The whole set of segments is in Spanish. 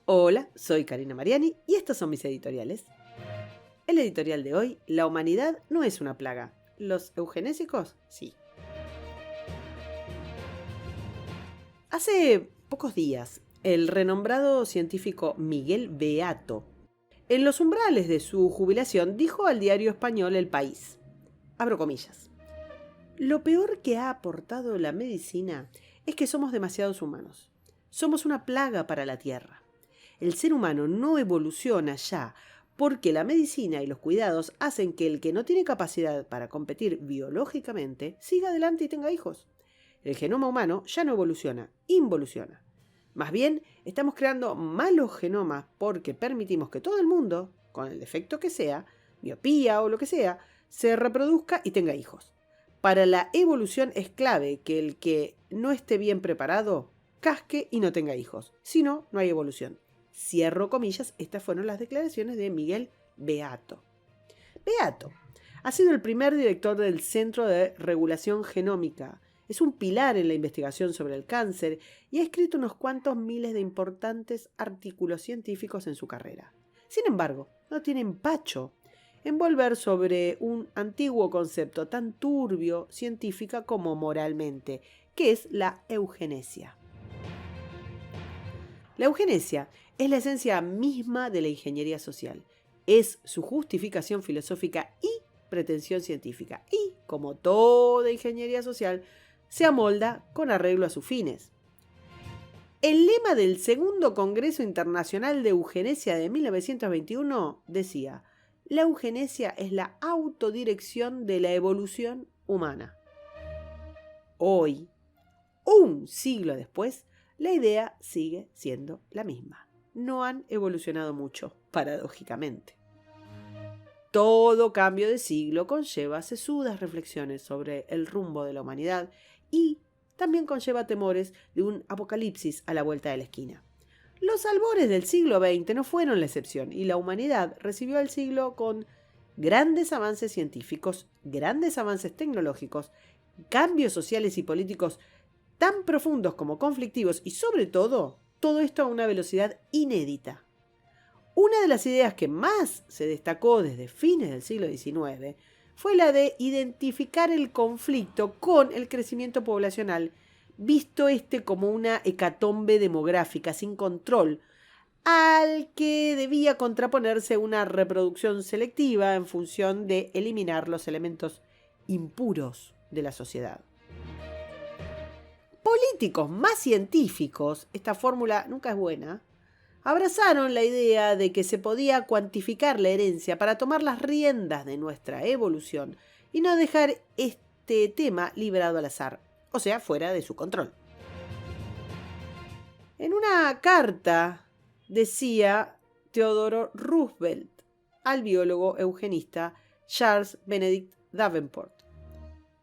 Hola, soy Karina Mariani y estos son mis editoriales. El editorial de hoy: la humanidad no es una plaga. ¿Los eugenésicos? Sí. Hace pocos días, el renombrado científico Miguel Beato, en los umbrales de su jubilación, dijo al diario español El País, abro comillas: lo peor que ha aportado la medicina es que somos demasiados humanos. Somos una plaga para la Tierra. El ser humano no evoluciona ya porque la medicina y los cuidados hacen que el que no tiene capacidad para competir biológicamente siga adelante y tenga hijos. El genoma humano ya no evoluciona, involuciona. Más bien, estamos creando malos genomas porque permitimos que todo el mundo, con el defecto que sea, miopía o lo que sea, se reproduzca y tenga hijos. Para la evolución es clave que el que no esté bien preparado casque y no tenga hijos. Si no, no hay evolución. Cierro comillas, estas fueron las declaraciones de Miguel Beato. Beato ha sido el primer director del Centro de Regulación Genómica. Es un pilar en la investigación sobre el cáncer y ha escrito unos cuantos miles de importantes artículos científicos en su carrera. Sin embargo, no tiene empacho en volver sobre un antiguo concepto tan turbio científica como moralmente, que es la eugenesia. La eugenesia es la esencia misma de la ingeniería social. Es su justificación filosófica y pretensión científica. Y, como toda ingeniería social, se amolda con arreglo a sus fines. El lema del Segundo Congreso Internacional de Eugenesia de 1921 decía: la eugenesia es la autodirección de la evolución humana. Hoy, un siglo después, la idea sigue siendo la misma. No han evolucionado mucho, paradójicamente. Todo cambio de siglo conlleva sesudas reflexiones sobre el rumbo de la humanidad y también conlleva temores de un apocalipsis a la vuelta de la esquina. Los albores del siglo XX no fueron la excepción y la humanidad recibió el siglo con grandes avances científicos, grandes avances tecnológicos, cambios sociales y políticos tan profundos como conflictivos y, sobre todo esto a una velocidad inédita. Una de las ideas que más se destacó desde fines del siglo XIX fue la de identificar el conflicto con el crecimiento poblacional, visto como una hecatombe demográfica sin control, al que debía contraponerse una reproducción selectiva en función de eliminar los elementos impuros de la sociedad. Políticos más científicos, esta fórmula nunca es buena, abrazaron la idea de que se podía cuantificar la herencia para tomar las riendas de nuestra evolución y no dejar este tema librado al azar, o sea, fuera de su control. En una carta decía Theodore Roosevelt al biólogo eugenista Charles Benedict Davenport: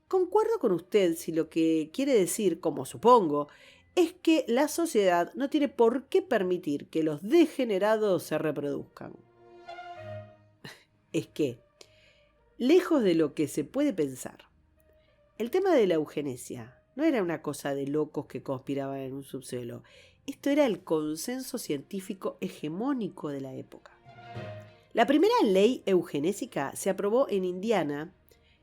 concuerdo con usted si lo que quiere decir, como supongo, es que la sociedad no tiene por qué permitir que los degenerados se reproduzcan. Es que, lejos de lo que se puede pensar, el tema de la eugenesia no era una cosa de locos que conspiraban en un subsuelo. Esto era el consenso científico hegemónico de la época. La primera ley eugenésica se aprobó en Indiana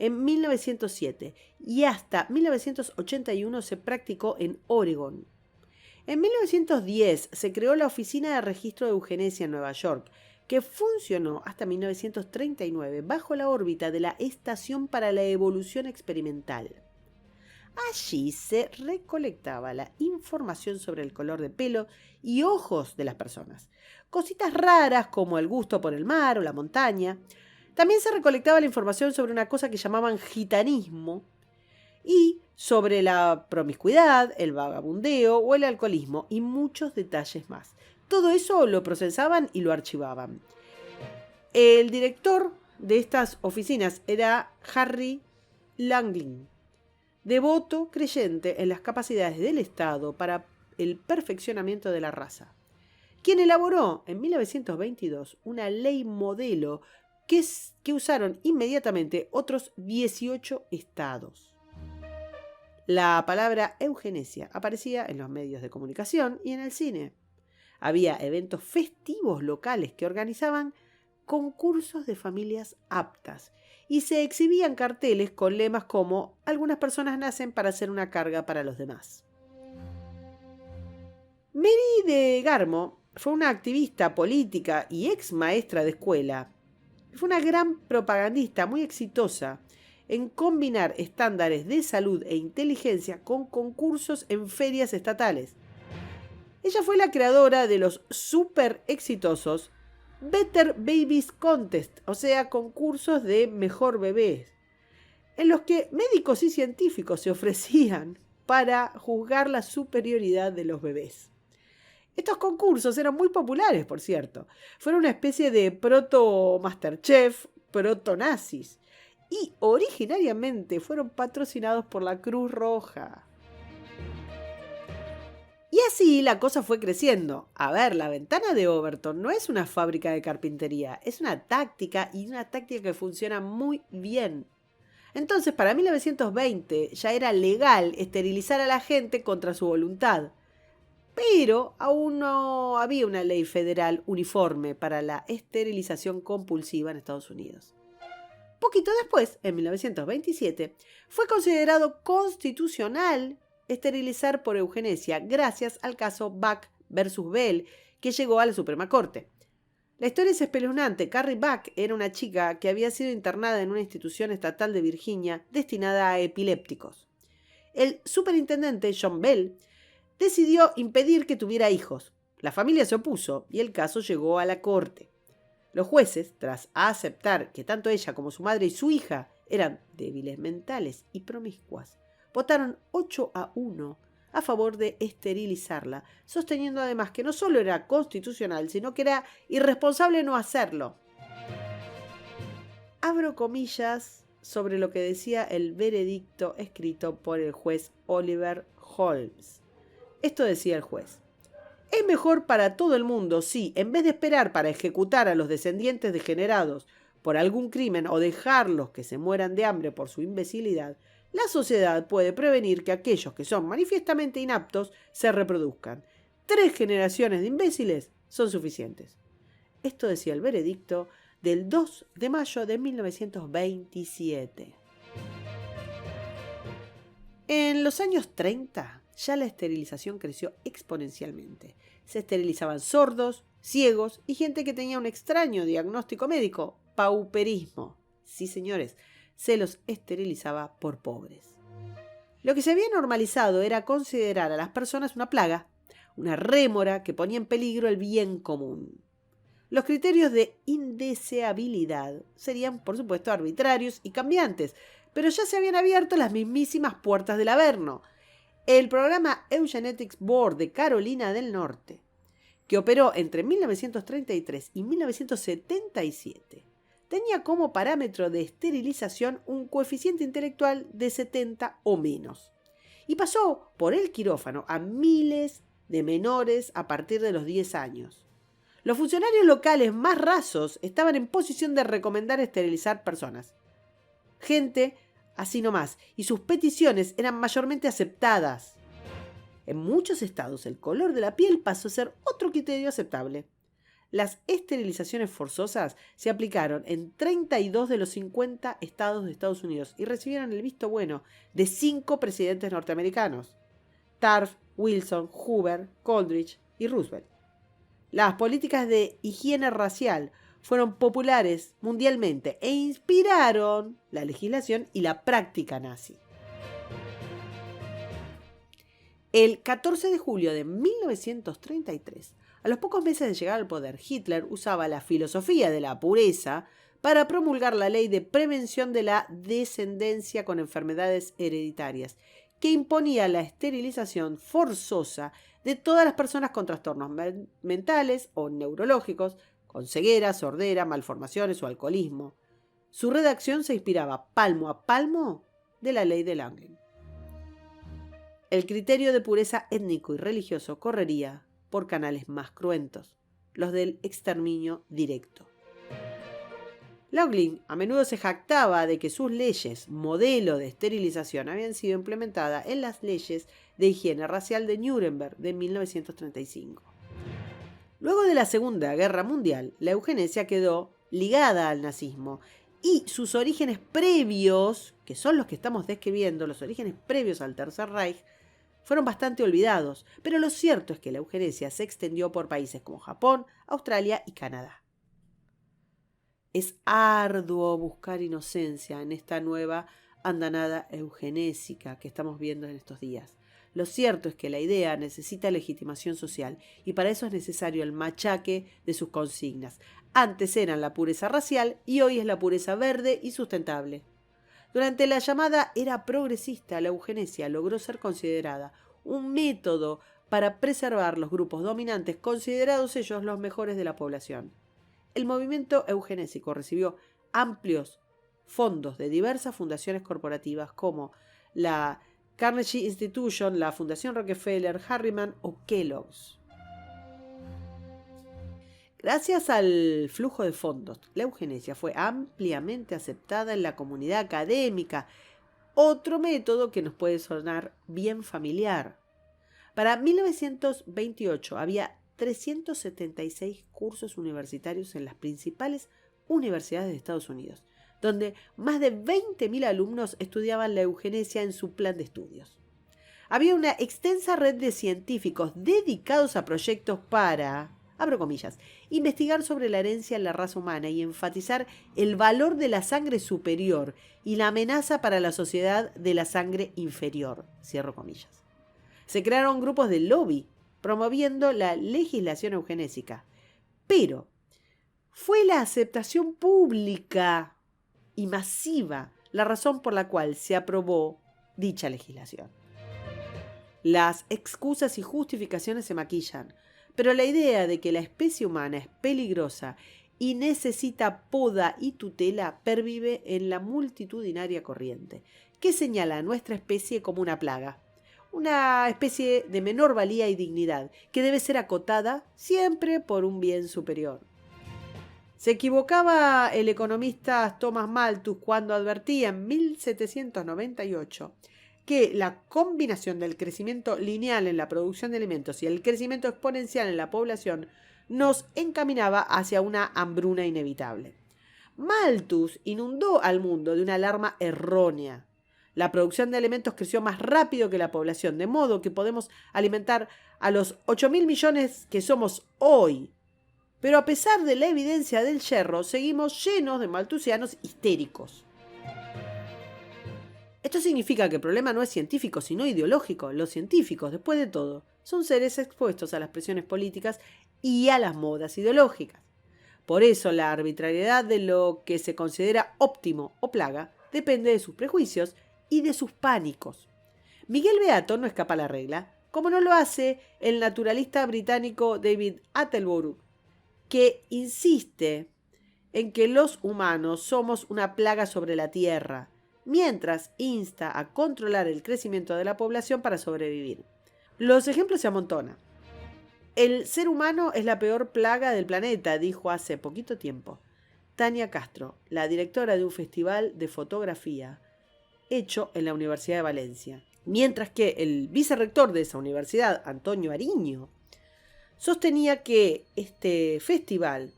en 1907 y hasta 1981 se practicó en Oregón. En 1910 se creó la Oficina de Registro de Eugenesia en Nueva York, que funcionó hasta 1939 bajo la órbita de la Estación para la Evolución Experimental. Allí se recolectaba la información sobre el color de pelo y ojos de las personas, cositas raras como el gusto por el mar o la montaña. También se recolectaba la información sobre una cosa que llamaban gitanismo y sobre la promiscuidad, el vagabundeo o el alcoholismo y muchos detalles más. Todo eso lo procesaban y lo archivaban. El director de estas oficinas era Harry Langling, devoto creyente en las capacidades del Estado para el perfeccionamiento de la raza, quien elaboró en 1922 una ley modelo que usaron inmediatamente otros 18 estados. La palabra eugenesia aparecía en los medios de comunicación y en el cine. Había eventos festivos locales que organizaban concursos de familias aptas y se exhibían carteles con lemas como «Algunas personas nacen para ser una carga para los demás». Mary de Garmo fue una activista política y ex maestra de escuela. Fue una gran propagandista muy exitosa en combinar estándares de salud e inteligencia con concursos en ferias estatales. Ella fue la creadora de los súper exitosos Better Babies Contest, o sea, concursos de mejor bebés, en los que médicos y científicos se ofrecían para juzgar la superioridad de los bebés. Estos concursos eran muy populares, por cierto. Fueron una especie de proto-Masterchef, proto-nazis, y originariamente fueron patrocinados por la Cruz Roja. Y así la cosa fue creciendo. A ver, la ventana de Overton no es una fábrica de carpintería, es una táctica y una táctica que funciona muy bien. Entonces, para 1920 ya era legal esterilizar a la gente contra su voluntad. Pero aún no había una ley federal uniforme para la esterilización compulsiva en Estados Unidos. Poquito después, en 1927, fue considerado constitucional esterilizar por eugenesia gracias al caso Buck versus Bell, que llegó a la Suprema Corte. La historia es espeluznante. Carrie Buck era una chica que había sido internada en una institución estatal de Virginia destinada a epilépticos. El superintendente John Bell decidió impedir que tuviera hijos. La familia se opuso y el caso llegó a la corte. Los jueces, tras aceptar que tanto ella como su madre y su hija eran débiles mentales y promiscuas, votaron 8-1 a favor de esterilizarla, sosteniendo además que no solo era constitucional, sino que era irresponsable no hacerlo. Abro comillas sobre lo que decía el veredicto escrito por el juez Oliver Holmes. Esto decía el juez: es mejor para todo el mundo si, en vez de esperar para ejecutar a los descendientes degenerados por algún crimen o dejarlos que se mueran de hambre por su imbecilidad, la sociedad puede prevenir que aquellos que son manifiestamente inaptos se reproduzcan. 3 generaciones de imbéciles son suficientes. Esto decía el veredicto del 2 de mayo de 1927. En los años 30 ya la esterilización creció exponencialmente. Se esterilizaban sordos, ciegos y gente que tenía un extraño diagnóstico médico, pauperismo. Sí, señores, se los esterilizaba por pobres. Lo que se había normalizado era considerar a las personas una plaga, una rémora que ponía en peligro el bien común. Los criterios de indeseabilidad serían, por supuesto, arbitrarios y cambiantes, pero ya se habían abierto las mismísimas puertas del Averno. El programa Eugenetics Board de Carolina del Norte, que operó entre 1933 y 1977, tenía como parámetro de esterilización un coeficiente intelectual de 70 o menos, y pasó por el quirófano a miles de menores a partir de los 10 años. Los funcionarios locales más rasos estaban en posición de recomendar esterilizar personas. Gente así nomás, y sus peticiones eran mayormente aceptadas. En muchos estados el color de la piel pasó a ser otro criterio aceptable. Las esterilizaciones forzosas se aplicaron en 32 de los 50 estados de Estados Unidos y recibieron el visto bueno de 5 presidentes norteamericanos: Taft, Wilson, Hoover, Coolidge y Roosevelt. Las políticas de higiene racial fueron populares mundialmente e inspiraron la legislación y la práctica nazi. El 14 de julio de 1933, a los pocos meses de llegar al poder, Hitler usaba la filosofía de la pureza para promulgar la ley de prevención de la descendencia con enfermedades hereditarias, que imponía la esterilización forzosa de todas las personas con trastornos mentales o neurológicos, con ceguera, sordera, malformaciones o alcoholismo. Su redacción se inspiraba palmo a palmo de la ley de Langley. El criterio de pureza étnico y religioso correría por canales más cruentos, los del exterminio directo. Langley a menudo se jactaba de que sus leyes, modelo de esterilización, habían sido implementadas en las leyes de higiene racial de Nuremberg de 1935. Luego de la Segunda Guerra Mundial, la eugenesia quedó ligada al nazismo y sus orígenes previos, que son los que estamos describiendo, los orígenes previos al Tercer Reich, fueron bastante olvidados, pero lo cierto es que la eugenesia se extendió por países como Japón, Australia y Canadá. Es arduo buscar inocencia en esta nueva andanada eugenésica que estamos viendo en estos días. Lo cierto es que la idea necesita legitimación social y para eso es necesario el machaque de sus consignas. Antes eran la pureza racial y hoy es la pureza verde y sustentable. Durante la llamada era progresista, la eugenesia logró ser considerada un método para preservar los grupos dominantes, considerados ellos los mejores de la población. El movimiento eugenésico recibió amplios fondos de diversas fundaciones corporativas como la Carnegie Institution, la Fundación Rockefeller, Harriman o Kellogg's. Gracias al flujo de fondos, la eugenesia fue ampliamente aceptada en la comunidad académica, otro método que nos puede sonar bien familiar. Para 1928 había 376 cursos universitarios en las principales universidades de Estados Unidos, donde más de 20.000 alumnos estudiaban la eugenesia en su plan de estudios. Había una extensa red de científicos dedicados a proyectos para, abro comillas, investigar sobre la herencia en la raza humana y enfatizar el valor de la sangre superior y la amenaza para la sociedad de la sangre inferior, cierro comillas. Se crearon grupos de lobby promoviendo la legislación eugenésica, pero fue la aceptación pública y masiva la razón por la cual se aprobó dicha legislación. Las excusas y justificaciones se maquillan, pero la idea de que la especie humana es peligrosa y necesita poda y tutela pervive en la multitudinaria corriente, que señala a nuestra especie como una plaga, una especie de menor valía y dignidad, que debe ser acotada siempre por un bien superior. Se equivocaba el economista Thomas Malthus cuando advertía en 1798 que la combinación del crecimiento lineal en la producción de alimentos y el crecimiento exponencial en la población nos encaminaba hacia una hambruna inevitable. Malthus inundó al mundo de una alarma errónea. La producción de alimentos creció más rápido que la población, de modo que podemos alimentar a los 8.000 millones que somos hoy. Pero a pesar de la evidencia del yerro, seguimos llenos de malthusianos histéricos. Esto significa que el problema no es científico, sino ideológico. Los científicos, después de todo, son seres expuestos a las presiones políticas y a las modas ideológicas. Por eso, la arbitrariedad de lo que se considera óptimo o plaga depende de sus prejuicios y de sus pánicos. Miguel Beato no escapa a la regla, como no lo hace el naturalista británico David Attenborough, que insiste en que los humanos somos una plaga sobre la Tierra, mientras insta a controlar el crecimiento de la población para sobrevivir. Los ejemplos se amontonan. El ser humano es la peor plaga del planeta, dijo hace poquito tiempo Tania Castro, la directora de un festival de fotografía hecho en la Universidad de Valencia, mientras que el vicerrector de esa universidad, Antonio Ariño, sostenía que este festival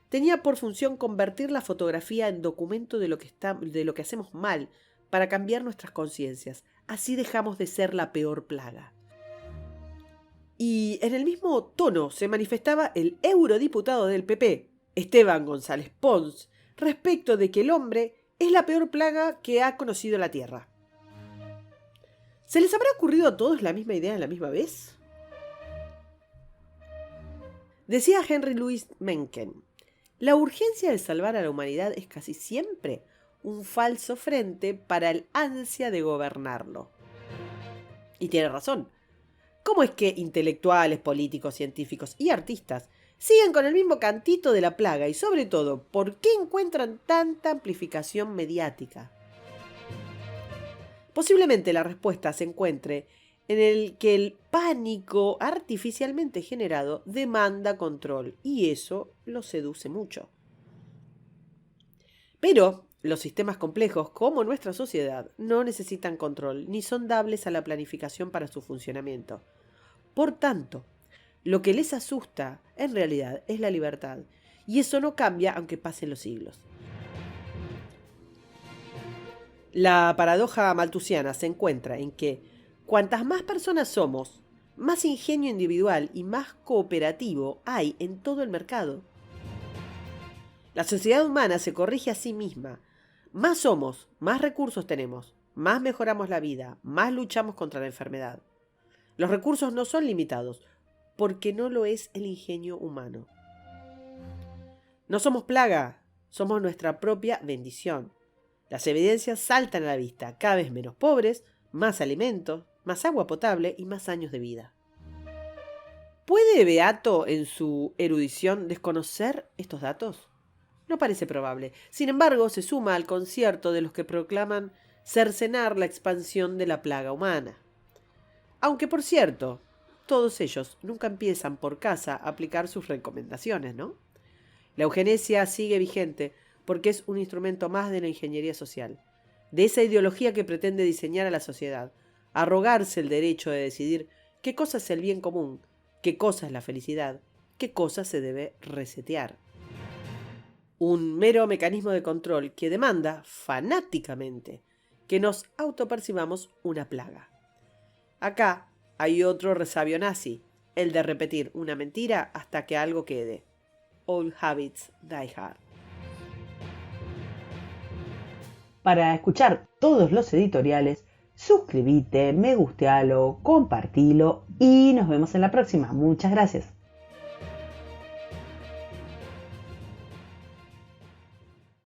tenía por función convertir la fotografía en documento de lo que hacemos mal para cambiar nuestras conciencias. Así dejamos de ser la peor plaga. Y en el mismo tono se manifestaba el eurodiputado del PP, Esteban González Pons, respecto de que el hombre es la peor plaga que ha conocido la Tierra. ¿Se les habrá ocurrido a todos la misma idea a la misma vez? Decía Henry Louis Mencken, la urgencia de salvar a la humanidad es casi siempre un falso frente para el ansia de gobernarlo. Y tiene razón. ¿Cómo es que intelectuales, políticos, científicos y artistas siguen con el mismo cantito de la plaga y sobre todo, por qué encuentran tanta amplificación mediática? Posiblemente la respuesta se encuentre en el que el pánico artificialmente generado demanda control y eso lo seduce mucho. Pero los sistemas complejos, como nuestra sociedad, no necesitan control ni son dables a la planificación para su funcionamiento. Por tanto, Lo que les asusta, en realidad, es la libertad. Y eso no cambia aunque pasen los siglos. La paradoja malthusiana se encuentra en que cuantas más personas somos, más ingenio individual y más cooperativo hay en todo el mercado. La sociedad humana se corrige a sí misma. Más somos, más recursos tenemos, más mejoramos la vida, más luchamos contra la enfermedad. Los recursos no son limitados, porque no lo es el ingenio humano. No somos plaga, somos nuestra propia bendición. Las evidencias saltan a la vista, cada vez menos pobres, más alimentos, más agua potable y más años de vida. ¿Puede Beato, en su erudición, desconocer estos datos? No parece probable. Sin embargo, se suma al concierto de los que proclaman cercenar la expansión de la plaga humana. Aunque, por cierto, todos ellos nunca empiezan por casa a aplicar sus recomendaciones, ¿no? La eugenesia sigue vigente porque es un instrumento más de la ingeniería social, de esa ideología que pretende diseñar a la sociedad, arrogarse el derecho de decidir qué cosa es el bien común, qué cosa es la felicidad, qué cosa se debe resetear. Un mero mecanismo de control que demanda, fanáticamente, que nos autopercibamos una plaga. Acá hay otro resabio nazi, el de repetir una mentira hasta que algo quede. Old habits die hard. Para escuchar todos los editoriales, suscríbete, me gustealo, compartilo y nos vemos en la próxima. Muchas gracias.